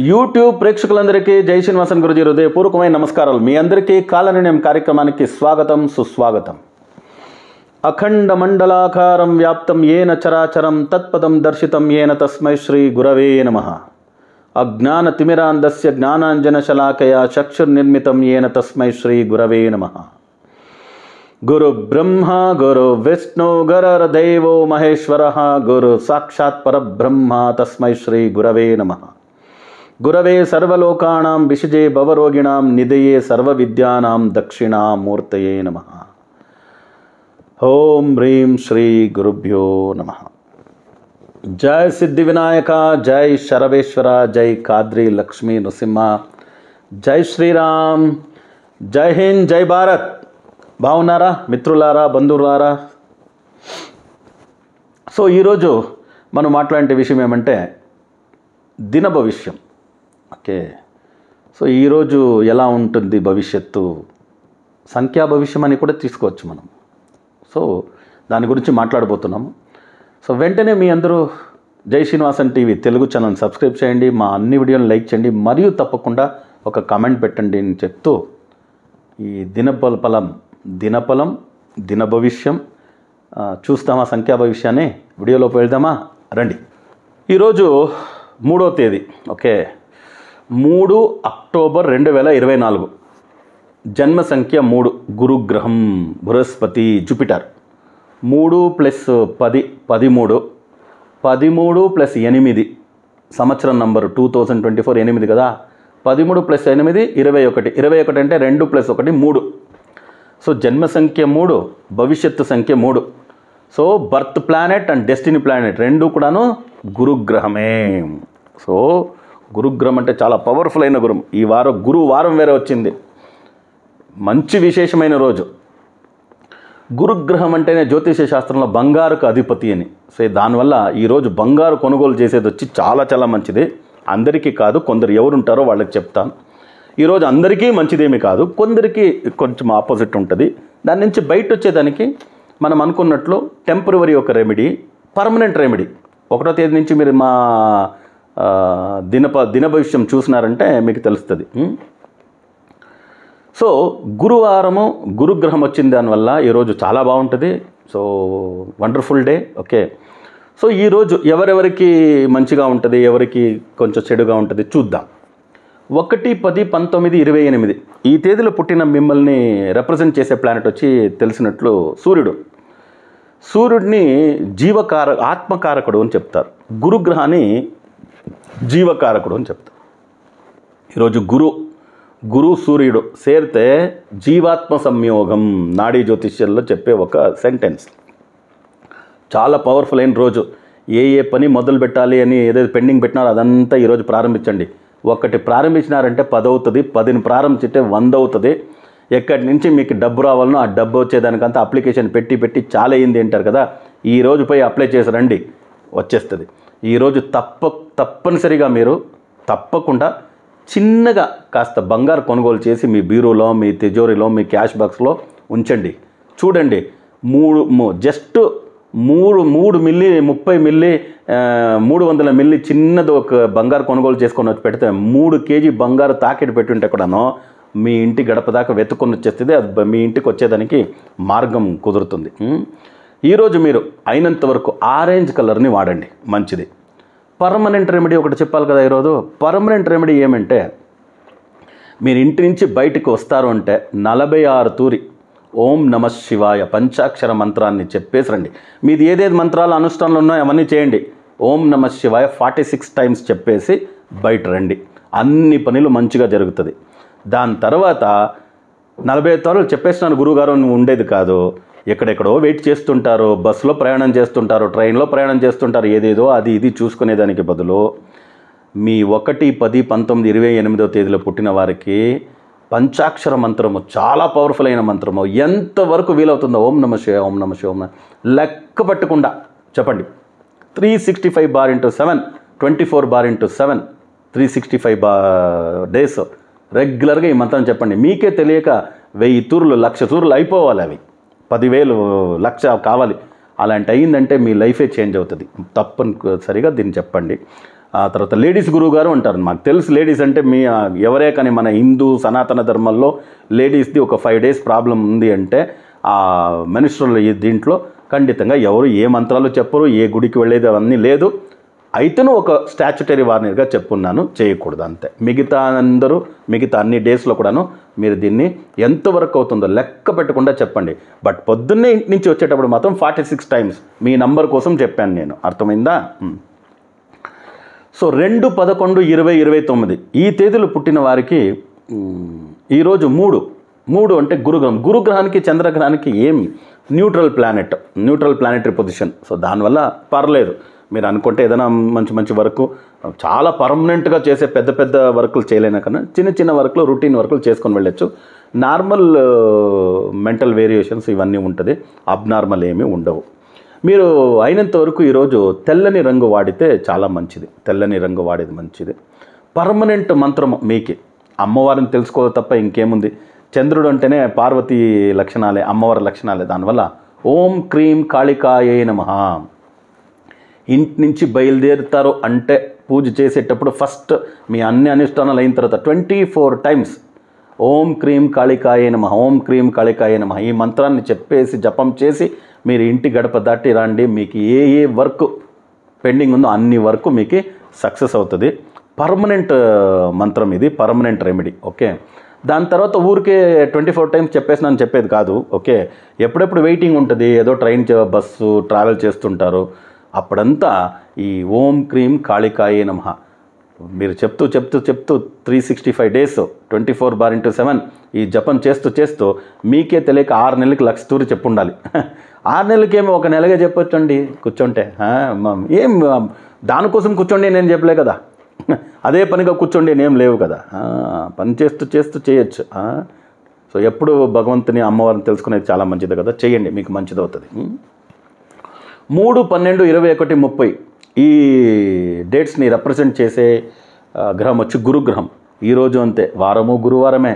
YouTube ప్రేక్షకులందరికీ జై శ్రీనివాసన్ గురుజీ హృదయపూర్వకమైన నమస్కారాలు. మీ అందరికీ కాలనిర్ణయం కార్యక్రమానికి స్వాగతం సుస్వాగతం. అఖండ మండలాకారం వ్యాప్తం ఏన చరాచరం తత్పదం దర్శితం ఏన తస్మై శ్రీ గురవే నమః. అజ్ఞాన తిమిరాంధస్య జ్ఞానాంజన శలాకయా చక్షుర్నిర్మితం ఏన తస్మై శ్రీ గురవే నమః. గురు బ్రహ్మ గురు విష్ణు గురుర్దేవో మహేశ్వరః గురు సాక్షాత్ పరబ్రహ్మ తస్మై శ్రీ గురవే నమః. గురవే సర్వలోకానాం విషజే భవరోగిణాం నిధయే సర్వవిద్యానాం దక్షిణామూర్తయే నమః. ఓం హ్రీం శ్రీ గురుభ్యో నమః. జై సిద్ధి వినాయక, జై శరవేశ్వర, జై కాద్రి లక్ష్మీ నృసింహ, జై శ్రీరామ్, జై హింద్, జై భారత్. బాగున్నారా మిత్రులారా, బంధువులారా? సో ఈరోజు మనం మాట్లాడే విషయం ఏమంటే దిన భవిష్యం. ఓకే, సో ఈరోజు ఎలా ఉంటుంది భవిష్యత్తు, సంఖ్యా భవిష్యం అని కూడా తీసుకోవచ్చు మనం. సో దాని గురించి మాట్లాడబోతున్నాము. సో వెంటనే మీ అందరూ జై Srinivasan TV Telugu channel subscribe చేయండి, మా అన్ని వీడియోలను లైక్ చేయండి, మరియు తప్పకుండా ఒక కామెంట్ పెట్టండి అని చెప్తూ ఈ దినఫలం దిన భవిష్యం చూస్తామా, సంఖ్యా భవిష్యాన్ని వీడియోలోకి వెళ్దామా, రండి. ఈరోజు 3వ తేదీ, ఓకే, 3 అక్టోబర్ 2024. జన్మ సంఖ్య 3, గురుగ్రహం బృహస్పతి జూపిటర్. 3 + 10 13, 13 + 8 సంవత్సరం నంబరు 2024 8 కదా. 13 + 8 21, 21 అంటే 2 + 1 3. సో జన్మ సంఖ్య 3, భవిష్యత్తు సంఖ్య 3. So birth planet and destiny planet రెండు కూడాను గురుగ్రహమే. సో గురుగ్రహం అంటే చాలా పవర్ఫుల్ అయిన గురం. ఈ వారం గురువారం వేరే వచ్చింది, మంచి విశేషమైన రోజు. గురుగ్రహం అంటేనే జ్యోతిష శాస్త్రంలో బంగారుకు అధిపతి అని. సో దానివల్ల ఈరోజు బంగారు కొనుగోలు చేసేది వచ్చి చాలా చాలా మంచిది. అందరికీ కాదు, కొందరు ఎవరుంటారో వాళ్ళకి చెప్తాను. ఈరోజు అందరికీ మంచిదేమీ కాదు, కొందరికి కొంచెం ఆపోజిట్ ఉంటుంది. దాని నుంచి బయట వచ్చేదానికి మనం అనుకున్నట్లు టెంపరవరీ ఒక రెమెడీ, పర్మనెంట్ రెమెడీ. 1వ తేదీ నుంచి మీరు మా దిన భవిష్యం చూసినారంటే మీకు తెలుస్తుంది. సో గురువారము గురుగ్రహం వచ్చింది, దానివల్ల ఈరోజు చాలా బాగుంటుంది. So wonderful day. Okay, so ఈరోజు ఎవరెవరికి మంచిగా ఉంటుంది, ఎవరికి కొంచెం చెడుగా ఉంటుంది చూద్దాం. 1, 10, 19, 28 ఈ తేదీలో పుట్టిన మిమ్మల్ని రిప్రజెంట్ చేసే ప్లానెట్ వచ్చి తెలిసినట్లు సూర్యుడిని ఆత్మకారకుడు అని చెప్తారు. గురుగ్రహాన్ని జీవకారకుడు అని చెప్తారు. ఈరోజు గురు సూర్యుడు చేరితే జీవాత్మ సంయోగం నాడీ జ్యోతిష్యంలో చెప్పే ఒక సెంటెన్స్. చాలా పవర్ఫుల్ అయిన రోజు. ఏ పని మొదలు పెట్టాలి అని ఏదైతే పెండింగ్ పెట్టినారో అదంతా ఈరోజు ప్రారంభించండి. 1 ప్రారంభించినారంటే 10 అవుతుంది, 10ని ప్రారంభించితే 100 అవుతుంది. ఎక్కడి నుంచి మీకు డబ్బు రావాలనో ఆ డబ్బు వచ్చేదానికంతా అప్లికేషన్ పెట్టి చాలా అయింది అంటారు కదా, ఈరోజు పోయి అప్లై చేసి రండి, వచ్చేస్తుంది. ఈరోజు తప్పనిసరిగా మీరు తప్పకుండా చిన్నగా కాస్త బంగారు కొనుగోలు చేసి మీ బీరోలో, మీ తిజోరీలో, మీ క్యాష్ బాక్స్లో ఉంచండి. చూడండి, 3 మిల్లీ 30 మిల్లీ 300 మిల్లీ చిన్నది ఒక బంగారు కొనుగోలు చేసుకొని వచ్చి పెడితే 3 కేజీ బంగారు తాకిడి పెట్టుంటే కూడాను మీ ఇంటి గడప దాకా వెతుక్కొని వచ్చేస్తుంది. అది మీ ఇంటికి వచ్చేదానికి మార్గం కుదురుతుంది. ఈరోజు మీరు అయినంత వరకు ఆరెంజ్ కలర్ని వాడండి, మంచిది. పర్మనెంట్ రెమెడీ ఒకటి చెప్పాలి కదా. ఈరోజు పర్మనెంట్ రెమెడీ ఏమంటే, మీరు ఇంటి నుంచి బయటకు వస్తారు అంటే 46 తూరి ఓం నమ శివాయ పంచాక్షర మంత్రాన్ని చెప్పేసి రండి. మీది ఏదేది మంత్రాలు అనుష్ఠానాలు ఉన్నాయో అవన్నీ చేయండి. ఓం నమ శివాయ 46 టైమ్స్ చెప్పేసి బయట రండి. అన్ని పనులు మంచిగా జరుగుతుంది. దాని తర్వాత 45 సార్లు చెప్పేసినాను గురువుగారు, నువ్వు ఉండేది కాదు, ఎక్కడెక్కడో వెయిట్ చేస్తుంటారు, బస్సులో ప్రయాణం చేస్తుంటారు, ట్రైన్లో ప్రయాణం చేస్తుంటారు, ఏదేదో అది ఇది చూసుకునేదానికి బదులు మీ 1, 10, 19, 28వ తేదీలో పుట్టిన వారికి పంచాక్షర మంత్రము చాలా పవర్ఫుల్ అయిన మంత్రము. ఎంతవరకు వీలవుతుందో ఓం నమ శివాయ, ఓం నమ శివాయ లెక్క పట్టకుండా చెప్పండి. 365 bar into 7, 24 bar into 7, 365 days రెగ్యులర్గా ఈ మంత్రం చెప్పండి. మీకే తెలియక 1000 తూర్లు 1,00,000 తూర్లు అయిపోవాలి, అవి 10,000 1,00,000 కావాలి. అలాంటి అయిందంటే మీ లైఫే చేంజ్ అవుతుంది. తప్పనిసరిగా దీన్ని చెప్పండి. ఆ తర్వాత లేడీస్ గురువు గారు ఉంటారు. మాకు తెలుసు లేడీస్ అంటే మీ ఎవరే కానీ మన హిందూ సనాతన ధర్మంలో లేడీస్ది ఒక 5 days ప్రాబ్లం ఉంది అంటే ఆ మెన్స్ట్రువల్ దీంట్లో ఖండితంగా ఎవరు ఏ మంత్రాలు చెప్పరు, ఏ గుడికి వెళ్ళేది అవన్నీ లేదు. అయితేనూ ఒక స్టాచ్యుటరీ వార్నింగ్గా చెప్పున్నాను, చేయకూడదు అంతే. మిగతా అన్ని డేస్లో కూడాను మీరు దీన్ని ఎంతవరకు అవుతుందో లెక్క పెట్టకుండా చెప్పండి. బట్ పొద్దున్నే ఇంటి నుంచి వచ్చేటప్పుడు మాత్రం 46 times మీ నంబర్ కోసం చెప్పాను నేను, అర్థమైందా? సో 2, 11, 20, 29 ఈ తేదీలు పుట్టిన వారికి ఈరోజు 3 అంటే గురుగ్రహానికి చంద్రగ్రహానికి ఏమి న్యూట్రల్ ప్లానెటరీ పొజిషన్. సో దానివల్ల పర్లేదు, మీరు అనుకుంటే ఏదైనా మంచి వర్క్ చాలా పర్మనెంట్గా చేసే పెద్ద వర్కులు చేయలేనా కన్నా చిన్న వర్క్లు రొటీన్ వర్కులు చేసుకొని వెళ్ళచ్చు. నార్మల్ మెంటల్ వేరియేషన్స్ ఇవన్నీ ఉంటుంది, అబ్నార్మల్ ఏమీ ఉండవు. మీరు అయినంత వరకు ఈరోజు తెల్లని రంగు వాడితే చాలా మంచిది, తెల్లని రంగు వాడేది మంచిది. పర్మనెంట్ మంత్రము మీకు అమ్మవారిని తెలుసుకోవాలి తప్ప ఇంకేముంది. చంద్రుడు అంటేనే పార్వతీ లక్షణాలే, అమ్మవారి లక్షణాలే. దానివల్ల ఓం క్రీం కాళికాయే నమః. ఇంటి నుంచి బయలుదేరుతారు అంటే పూజ చేసేటప్పుడు ఫస్ట్ మీ అన్ని అనుష్ఠానాలు అయిన తర్వాత 24 times ఓం క్రీం కాళికాయే నమః, ఓం క్రీం కాళికాయే నమః ఈ మంత్రాన్ని చెప్పేసి జపం చేసి మీరు ఇంటి గడప దాటి రండి. మీకు ఏ వర్క్ పెండింగ్ ఉందో అన్ని వర్క్ మీకు సక్సెస్ అవుతుంది. పర్మనెంట్ మంత్రం ఇది, పర్మనెంట్ రెమెడీ. ఓకే, దాని తర్వాత ఊరికే 24 times చెప్పేసినాను చెప్పేది కాదు. ఓకే, ఎప్పుడెప్పుడు వెయిటింగ్ ఉంటుంది, ఏదో ట్రైన్ బస్సు ట్రావెల్ చేస్తుంటారు, అప్పుడంతా ఈ ఓం క్రీం కాళికాయే నమః మీరు చెప్తూ 365 days 24/7 ఈ జపం చేస్తూ మీకే తెలియక 6 నెలలకి 1,00,000 తూరి చెప్పుండాలి. 6 నెలలకేమో 1 నెలగా చెప్పొచ్చండి కూర్చోంటే. ఏం దానికోసం కూర్చోండి నేను చెప్పలే కదా, అదే పనిగా కూర్చోండి నేం లేవు కదా, పని చేస్తూ చేయొచ్చు. సో ఎప్పుడు భగవంతుని అమ్మవారిని తెలుసుకునేది చాలా మంచిది కదా, చేయండి, మీకు మంచిది అవుతుంది. 3, 12, 21, 30 ఈ డేట్స్ని రిప్రజెంట్ చేసే గ్రహం వచ్చి గురుగ్రహం. ఈరోజు అంతే, వారము గురువారమే.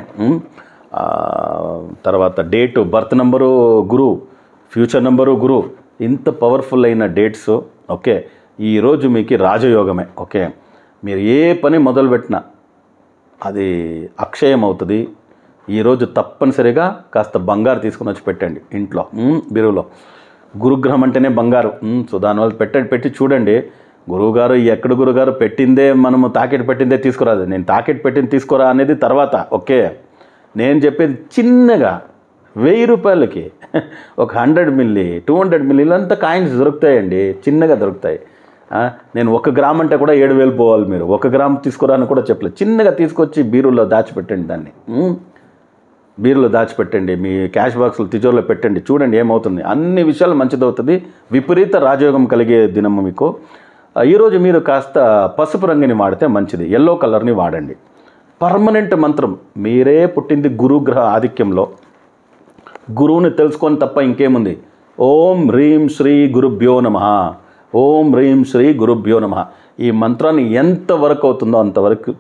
తర్వాత డేటు, బర్త్ నెంబరు గురు, ఫ్యూచర్ నెంబరు గురు, ఇంత పవర్ఫుల్ అయిన డేట్స్. ఓకే, ఈరోజు మీకు రాజయోగమే. ఓకే, మీరు ఏ పని మొదలుపెట్టినా అది అక్షయం అవుతుంది. ఈరోజు తప్పనిసరిగా కాస్త బంగారు తీసుకుని వచ్చి పెట్టండి ఇంట్లో, బిరువులో. గురుగ్రహం అంటేనే బంగారు. సో దానివల్ల పెట్టి చూడండి. గురువుగారు ఎక్కడ గురుగారు పెట్టిందే మనము తాకెట్టు పెట్టిందే తీసుకురాదు, నేను తాకెట్టు పెట్టింది తీసుకురా అనేది తర్వాత. ఓకే, నేను చెప్పేది చిన్నగా 1000 రూపాయలకి ఒక 100 మిల్లీ 200 మిల్లీలు అంతా కాయిన్స్ దొరుకుతాయండి, చిన్నగా దొరుకుతాయి. నేను 1 గ్రామ్ అంటే కూడా 7,000 పోవాలి. మీరు 1 గ్రామ్ తీసుకురా అని కూడా చెప్పలేదు. చిన్నగా తీసుకొచ్చి బీరులో దాచిపెట్టండి, దాన్ని బీరులో దాచిపెట్టండి, మీ క్యాష్ బాక్స్లో తిజోర్లో పెట్టండి, చూడండి ఏమవుతుంది. అన్ని విషయాలు మంచిదవుతుంది. విపరీత రాజయోగం కలిగే దినము మీకు. ఈరోజు మీరు కాస్త పసుపు రంగుని వాడితే మంచిది, ఎల్లో కలర్ని వాడండి. పర్మనెంట్ మంత్రం, మీరే పుట్టింది గురుగ్రహ ఆధిక్యంలో, గురువుని తెలుసుకొని తప్ప ఇంకేముంది. ఓం హ్రీం శ్రీ గురుభ్యో నమః, ఓం హ్రీం శ్రీ గురుభ్యో నమః ఈ మంత్రాన్ని ఎంతవరకు అవుతుందో అంతవరకు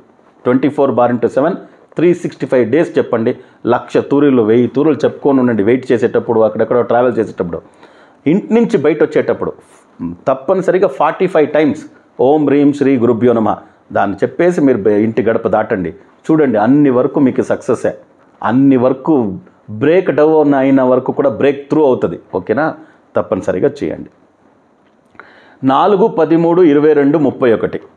24/7 365 days చెప్పండి. 1,00,000 తూరీలు 1000 తూరులు చెప్పుకొని ఉండండి. వెయిట్ చేసేటప్పుడు, అక్కడెక్కడ ట్రావెల్ చేసేటప్పుడు, ఇంటి నుంచి బయట వచ్చేటప్పుడు తప్పనిసరిగా 45 times ఓం హ్రీం శ్రీ గురుభ్యో నమః దాన్ని చెప్పేసి మీరు ఇంటి గడప దాటండి. చూడండి అన్ని వరకు మీకు సక్సెసే. అన్ని వరకు బ్రేక్ డౌన్ అయిన వరకు కూడా బ్రేక్ త్రూ అవుతుంది. ఓకేనా, తప్పనిసరిగా చేయండి. 4, 13, 22, 31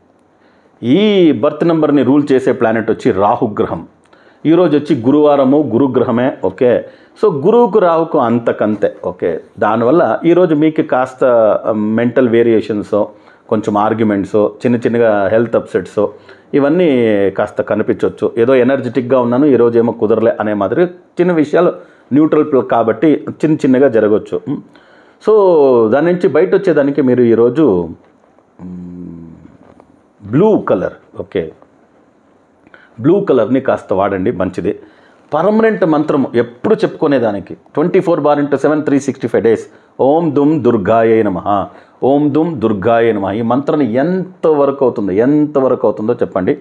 ఈ బర్త్ నెంబర్ని రూల్ చేసే ప్లానెట్ వచ్చి రాహుగ్రహం. ఈరోజు వచ్చి గురువారము, గురుగ్రహమే. ఓకే, సో గురువుకు రాహుకు అంతకంతే. ఓకే, దానివల్ల ఈరోజు మీకు కాస్త మెంటల్ వేరియేషన్స్, కొంచెం ఆర్గ్యుమెంట్స్, చిన్నగా హెల్త్ అప్సెట్స్ ఇవన్నీ కాస్త కనిపించవచ్చు. ఏదో ఎనర్జెటిక్గా ఉన్నాను, ఈరోజు ఏమో కుదరలే అనే మాదిరి చిన్న విషయాలు న్యూట్రల్ కాబట్టి చిన్నగా జరగవచ్చు. సో దాని నుంచి బయట వచ్చేదానికి మీరు ఈరోజు బ్లూ కలర్, ఓకే, బ్లూ కలర్ని కాస్త వాడండి, మంచిది. పర్మనెంట్ మంత్రం ఎప్పుడు చెప్పుకునేదానికి 24/7 365 days ఓం దుమ్ దుర్గాయే నమః, ఓం దుమ్ దుర్గాయే నమః ఈ మంత్రాన్ని ఎంతవరకు అవుతుందో చెప్పండి.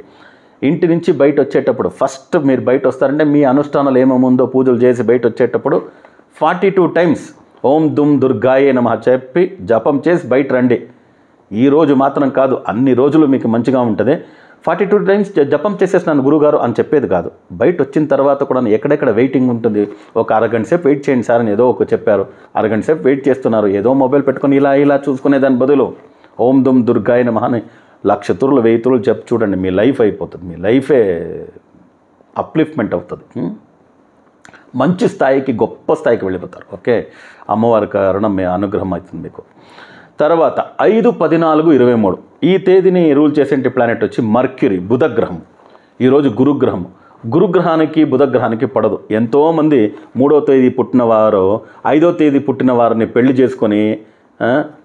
ఇంటి నుంచి బయట వచ్చేటప్పుడు ఫస్ట్ మీరు బయట వస్తారంటే మీ అనుష్ఠానాలు ఏమేముందో పూజలు చేసి బయట వచ్చేటప్పుడు 42 times ఓం దుమ్ దుర్గాయే నమః చెప్పి జపం చేసి బయట రండి. ఈ రోజు మాత్రం కాదు, అన్ని రోజులు మీకు మంచిగా ఉంటుంది. 42 టైమ్స్ జపం చేసేసినాను గురుగారు అని చెప్పేది కాదు. బయట వచ్చిన తర్వాత కూడా ఎక్కడెక్కడ వెయిటింగ్ ఉంటుంది. ఒక అరగంట సేపు వెయిట్ చేయండి సార్ అని ఏదో ఒక చెప్పారు, అరగంట సేపు వెయిట్ చేస్తున్నారు. ఏదో మొబైల్ పెట్టుకొని ఇలా చూసుకునే దాని బదులు ఓం దుమ్ దుర్గాయ నమః అని 1,00,000 తుర్లు 1000 తుర్లు చెప్పి చూడండి, మీ లైఫ్ అయిపోతుంది. మీ లైఫే అప్లిఫ్ట్మెంట్ అవుతుంది. మంచి స్థాయికి, గొప్ప స్థాయికి వెళ్ళిపోతారు. ఓకే, అమ్మవారి కరుణ మీ అనుగ్రహం అవుతుంది మీకు. తర్వాత 5/14/23 ఈ తేదీని రూల్ చేసే ప్లానెట్ వచ్చి మర్క్యూరీ, బుధగ్రహం. ఈరోజు గురుగ్రహం. గురుగ్రహానికి బుధగ్రహానికి పడదు. ఎంతోమంది 3వ తేదీ పుట్టినవారు 5వ తేదీ పుట్టిన వారిని పెళ్లి చేసుకొని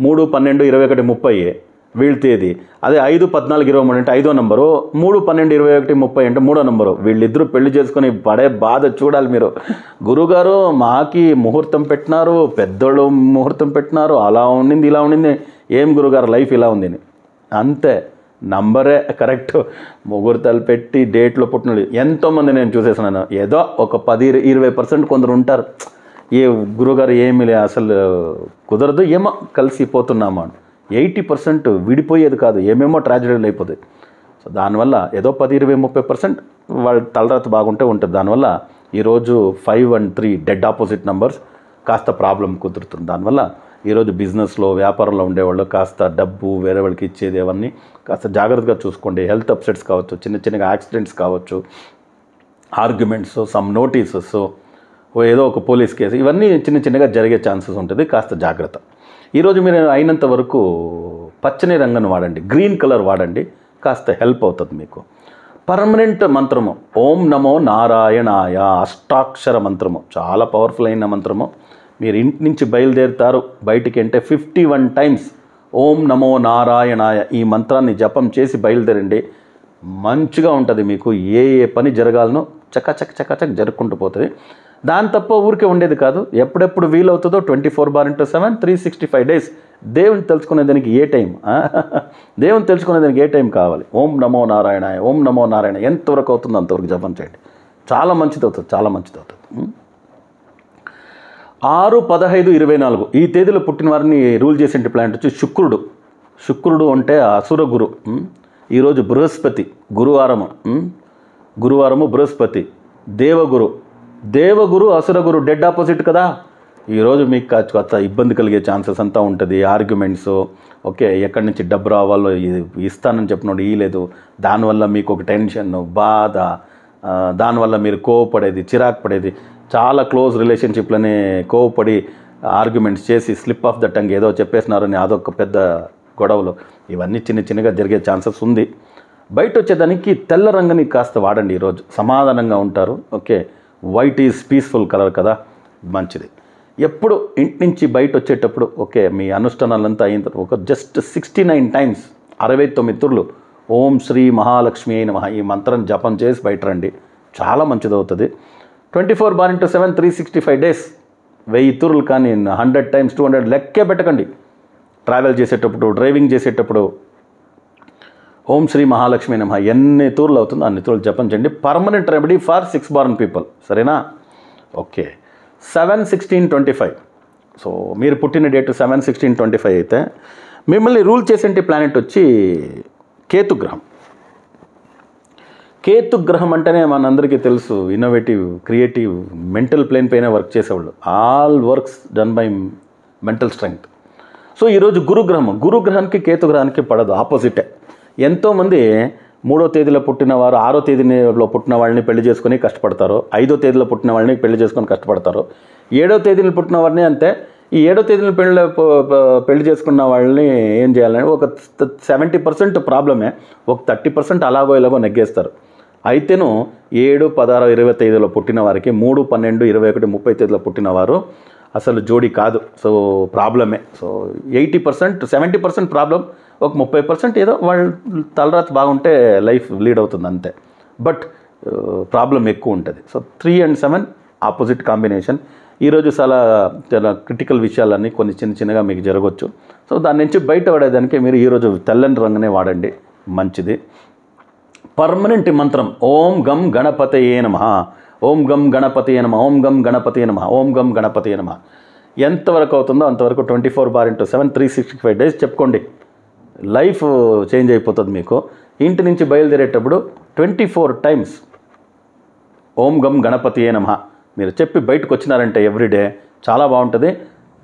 3, 12, 21, 30 వీళ్ళ తేదీ. అదే 5, 14, 23 అంటే 5వ నంబరు, 3, 12, 21, 30 అంటే 3వ నంబరు. వీళ్ళిద్దరూ పెళ్లి చేసుకొని పడే బాధ చూడాలి మీరు. గురుగారు మాకి ముహూర్తం పెట్టినారు, పెద్దోళ్ళు ముహూర్తం పెట్టినారు, అలా ఉండింది ఇలా ఉండింది. ఏం గురుగారు లైఫ్ ఇలా ఉంది అంతే, నంబరే కరెక్ట్. ముహూర్తాలు పెట్టి డేట్లో పుట్టిన ఎంతోమంది నేను చూసేసినాను. ఏదో ఒక 10-20% కొందరు ఉంటారు, ఏ గురుగారు ఏమి అసలు కుదరదు, ఏమో కలిసిపోతున్నాము అని. 80% విడిపోయేది కాదు, ఏమేమో ట్రాజడీలు అయిపోతాయి. సో దానివల్ల ఏదో 10-20-30% వాళ్ళ తలరాత బాగుంటే ఉంటుంది. దానివల్ల ఈరోజు 5 and 3 డెడ్ ఆపోజిట్ నెంబర్స్ కాస్త ప్రాబ్లం కుదురుతుంది. దానివల్ల ఈరోజు బిజినెస్లో, వ్యాపారంలో ఉండేవాళ్ళు కాస్త డబ్బు వేరే వాళ్ళకి ఇచ్చేది అవన్నీ కాస్త జాగ్రత్తగా చూసుకోండి. హెల్త్ అప్సెట్స్ కావచ్చు, చిన్నగా యాక్సిడెంట్స్ కావచ్చు, ఆర్గ్యుమెంట్స్, సమ్ నోటీసెస్, ఏదో ఒక పోలీస్ కేసు, ఇవన్నీ చిన్నగా జరిగే ఛాన్సెస్ ఉంటుంది. కాస్త జాగ్రత్త. ఈరోజు మీరు అయినంత వరకు పచ్చని రంగును వాడండి, గ్రీన్ కలర్ వాడండి, కాస్త హెల్ప్ అవుతుంది మీకు. పర్మనెంట్ మంత్రము ఓం నమో నారాయణాయ, అష్టాక్షర మంత్రము, చాలా పవర్ఫుల్ అయిన మంత్రము. మీరు ఇంటి నుంచి బయలుదేరుతారు బయటికి అంటే 51 టైమ్స్ ఓం నమో నారాయణాయ ఈ మంత్రాన్ని జపం చేసి బయలుదేరండి. మంచిగా ఉంటుంది మీకు. ఏ పని జరగాలనో చకచక్ జరుపుకుంటూ పోతుంది. దాని తప్ప ఊరికే ఉండేది కాదు. ఎప్పుడెప్పుడు వీలవుతుందో 24/7 365 days దేవుని తెలుసుకునేదానికి ఏ టైం, దేవుని తెలుసుకునేదానికి ఏ టైం కావాలి. ఓం నమో నారాయణ, ఓం నమో నారాయణ ఎంతవరకు అవుతుందో అంతవరకు జపం చేయండి. చాలా మంచిది అవుతుంది, చాలా మంచిది అవుతుంది. 6/15/24 ఈ తేదీలో పుట్టిన వారిని రూల్ చేసే ప్లానెట్ వచ్చి శుక్రుడు. శుక్రుడు అంటే అసుర గురు. ఈరోజు బృహస్పతి, గురువారము బృహస్పతి, దేవగురు అసురగురు డెడ్ ఆపోజిట్ కదా. ఈరోజు మీకు కాస్త ఇబ్బంది కలిగే ఛాన్సెస్ అంతా ఉంటుంది. ఆర్గ్యుమెంట్స్, ఓకే, ఎక్కడి నుంచి డబ్బు రావాలో ఇస్తానని చెప్పినోడు ఇవ్వలేదు, దానివల్ల మీకు ఒక టెన్షన్, బాధ, దానివల్ల మీరు కోవపడేది, చిరాకు పడేది. చాలా క్లోజ్ రిలేషన్షిప్లోనే కోవపడి ఆర్గ్యుమెంట్స్ చేసి స్లిప్ ఆఫ్ ద టంగ్ ఏదో చెప్పేసినారని అదొక పెద్ద గొడవలు, ఇవన్నీ చిన్నగా జరిగే ఛాన్సెస్ ఉంది. బయట వచ్చేదానికి తెల్ల రంగుని కాస్త వాడండి. ఈరోజు సమాధానంగా ఉంటారు. Okay, white is peaceful colour కదా, మంచిది. ఎప్పుడు ఇంటి నుంచి బయట వచ్చేటప్పుడు ఓకే మీ అనుష్ఠానాలంతా అయిన తర్వాత ఒక జస్ట్ 69 టైమ్స్ 69 తుర్లు ఓం శ్రీ మహాలక్ష్మి అయిన మహా ఈ మంత్రం జపం చేసి బయట రండి. చాలా మంచిది అవుతుంది. 24/7 365 days 1000 తుర్లు కానీ 100 times 200 లెక్కే పెట్టకండి. ట్రావెల్ చేసేటప్పుడు, డ్రైవింగ్ చేసేటప్పుడు ఓం శ్రీ మహాలక్ష్మి నమః ఎన్ని తూర్లు అవుతుందో అన్ని తూర్లు జపం చేయండి. Permanent remedy for 6 born people, సరేనా? ఓకే, 7/16/25. సో మీరు పుట్టిన డేట్ 7/16/25 అయితే మిమ్మల్ని రూల్ చేసే ప్లానెట్ వచ్చి కేతుగ్రహం. కేతుగ్రహం అంటేనే మనందరికీ తెలుసు, ఇన్నోవేటివ్, క్రియేటివ్, మెంటల్ ప్లేన్ పైన వర్క్ చేసేవాళ్ళు. All works done by mental strength. So ఈరోజు గురుగ్రహానికి కేతుగ్రహానికి పడదు, ఆపోజిటే. ఎంతోమంది 3వ తేదీలో పుట్టిన వారు 6వ తేదీలో పుట్టిన వాళ్ళని పెళ్లి చేసుకొని కష్టపడతారు, 5వ తేదీలో పుట్టిన వాళ్ళని పెళ్లి చేసుకొని కష్టపడతారు, 7వ తేదీలో పుట్టిన వారిని అంతే. ఈ 7వ తేదీలో పెళ్లి చేసుకున్న వాళ్ళని ఏం చేయాలని ఒక 70% ప్రాబ్లమే, ఒక 30% అలాగో ఇలాగో నెగ్గేస్తారు. అయితేను 7, 16, 25లో పుట్టిన వారికి 3, 12, 21, 30 తేదీలో పుట్టిన వారు అసలు జోడి కాదు. సో ప్రాబ్లమే. సో 80%, 70% ప్రాబ్లం, ఒక 30% ఏదో వాళ్ళ తలరాత బాగుంటే లైఫ్ లీడ్ అవుతుంది అంతే. బట్ ప్రాబ్లం ఎక్కువ ఉంటుంది. So 3 and 7 opposite combination. ఈరోజు చాలా క్రిటికల్ విషయాలన్నీ కొన్ని చిన్నగా మీకు జరగవచ్చు. సో దాని నుంచి బయటపడేదానికి మీరు ఈరోజు తెల్లని రంగునే వాడండి, మంచిది. పర్మనెంట్ మంత్రం ఓం గం గణపతయే నమః, ఓం గం గణపతయే నమః, ఓం గం గణపతయే నమః, ఓం గం గణపతయే నమః. ఎంతవరకు అవుతుందో అంతవరకు 24/7 365 days చెప్పుకోండి. లైఫ్ చేంజ్ అయిపోతుంది మీకు. ఇంటి నుంచి బయలుదేరేటప్పుడు 24 టైమ్స్ ఓం గం గణపతియే నమః మీరు చెప్పి బయటకు వచ్చినారంటే ఎవ్రీడే చాలా బాగుంటుంది.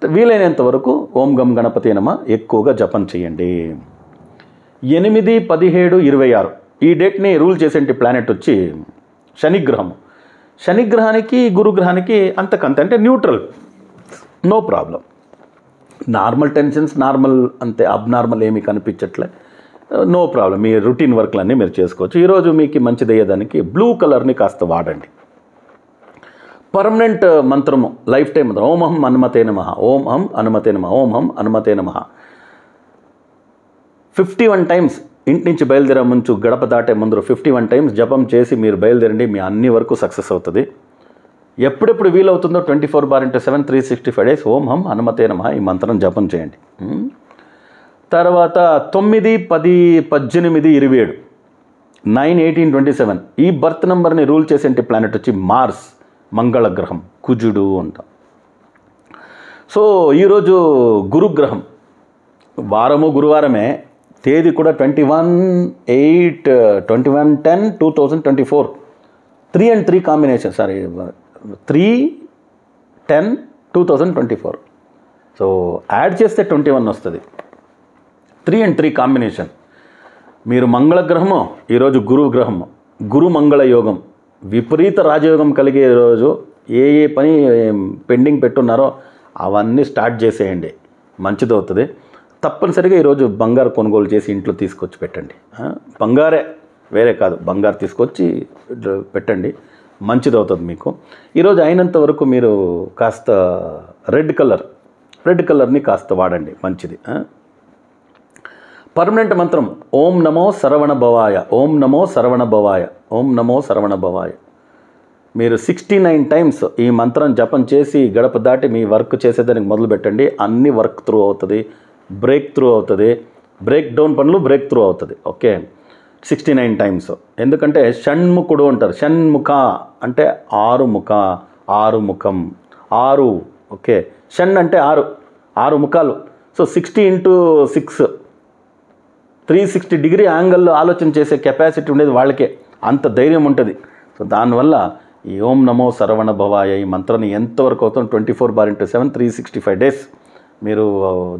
వీలైనంత వరకు ఓం గం గణపతియే నమః ఎక్కువగా జపం చేయండి. 8, 17, 26 ఈ డేట్ని రూల్ చేసే ప్లానెట్ వచ్చి శనిగ్రహం. శనిగ్రహానికి గురుగ్రహానికి అంతకంత అంటే neutral, no problem. Normal tensions normal, అంతే అబ్నార్మల్ ఏమీ కనిపించట్లే, నో ప్రాబ్లం. మీ రొటీన్ వర్క్లన్నీ మీరు చేసుకోవచ్చు. ఈరోజు మీకు మంచిది అయ్యేదానికి బ్లూ కలర్ని కాస్త వాడండి. పర్మనెంట్ మంత్రము, లైఫ్ టైం మంత్రం ఓం హం హనుమతే నమః, ఓం హం హనుమతే నమః, ఓం హం హనుమతే నమః 51 టైమ్స్ ఇంటి నుంచి బయలుదేరే ముందు, గడప దాటే ముందు 51 టైమ్స్ జపం చేసి మీరు బయలుదేరండి. మీ అన్ని వరకు సక్సెస్ అవుతుంది. ఎప్పుడెప్పుడు వీలవుతుందో 24/7 365 డేస్ ఓం హం హనుమతే నమః ఈ మంత్రం జపం చేయండి. తర్వాత 9, 10, 18, 27 9, 18, 27 ఈ బర్త్ నెంబర్ని రూల్ చేసే ప్లానెట్ వచ్చి మార్స్, మంగళ గ్రహం, కుజుడు అంటాం. సో ఈరోజు గురుగ్రహం, వారము గురువారమే, తేదీ కూడా 21/8/2024 3 and 3 combination, sorry 3/10/2024. So add చేస్తే 21 వస్తుంది. 3 and 3 కాంబినేషన్. మీరు మంగళగ్రహము, ఈరోజు గురుగ్రహము, గురు మంగళ యోగం, విపరీత రాజయోగం కలిగే రోజు. ఏ పని పెండింగ్ పెట్టున్నారో అవన్నీ స్టార్ట్ చేసేయండి, మంచిదవుతుంది. తప్పనిసరిగా ఈరోజు బంగారు కొనుగోలు చేసి ఇంట్లో తీసుకొచ్చి పెట్టండి. బంగారే, వేరే కాదు, బంగారు తీసుకొచ్చి పెట్టండి, మంచిదవుతుంది మీకు. ఈరోజు అయినంత వరకు మీరు కాస్త రెడ్ కలర్ని కాస్త వాడండి, మంచిది. పర్మనెంట్ మంత్రం ఓం నమో సరవణ భవాయ, ఓం నమో సరవణ భవాయ, ఓం నమో సరవణ భవాయ. మీరు 69 టైమ్స్ ఈ మంత్రం జపం చేసి గడప దాటి మీ వర్క్ చేసేదానికి మొదలు పెట్టండి. అన్ని వర్క్ త్రూ అవుతుంది, బ్రేక్ త్రూ అవుతుంది, బ్రేక్ డౌన్ పనులు బ్రేక్ త్రూ అవుతుంది. Okay, 69 times. ఎందుకంటే షణ్ముఖుడు అంటారు. షణ్ముఖ అంటే 6 ముఖ, 6 ముఖం, 6. ఓకే, షణ్ అంటే 6 ముఖాలు. సో 60 × 6 360 డిగ్రీ యాంగిల్లో ఆలోచన చేసే కెపాసిటీ ఉండేది వాళ్ళకే, అంత ధైర్యం ఉంటుంది. సో దానివల్ల ఈ ఓం నమో సరవణ భవాయ ఈ మంత్రాన్ని ఎంతవరకు అవుతుంది 24/7 365 డేస్ మీరు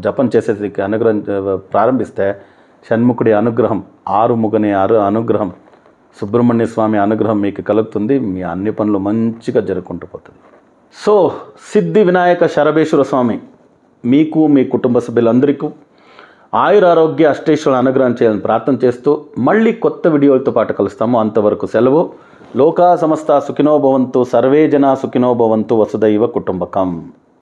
జపం చేసేది అనుగ్రహం ప్రారంభిస్తే షణ్ముఖుడి అనుగ్రహం, 6 ముఖని అనుగ్రహం, సుబ్రహ్మణ్య స్వామి అనుగ్రహం మీకు కలుగుతుంది. మీ అన్ని పనులు మంచిగా జరుపుకుంటూ పోతుంది. సో సిద్ధి వినాయక శరభేశ్వర స్వామి మీకు మీ కుటుంబ సభ్యులందరికీ ఆయురారోగ్య అష్టైశ్వర్య అనుగ్రహం చేయాలని ప్రార్థన చేస్తూ మళ్ళీ కొత్త వీడియోలతో పాటు కలుస్తాము. అంతవరకు సెలవు. లోకా సమస్త సుఖినో భవంతు, సర్వే జనా సుఖినో భవంతు, వసుదైవ కుటుంబకం.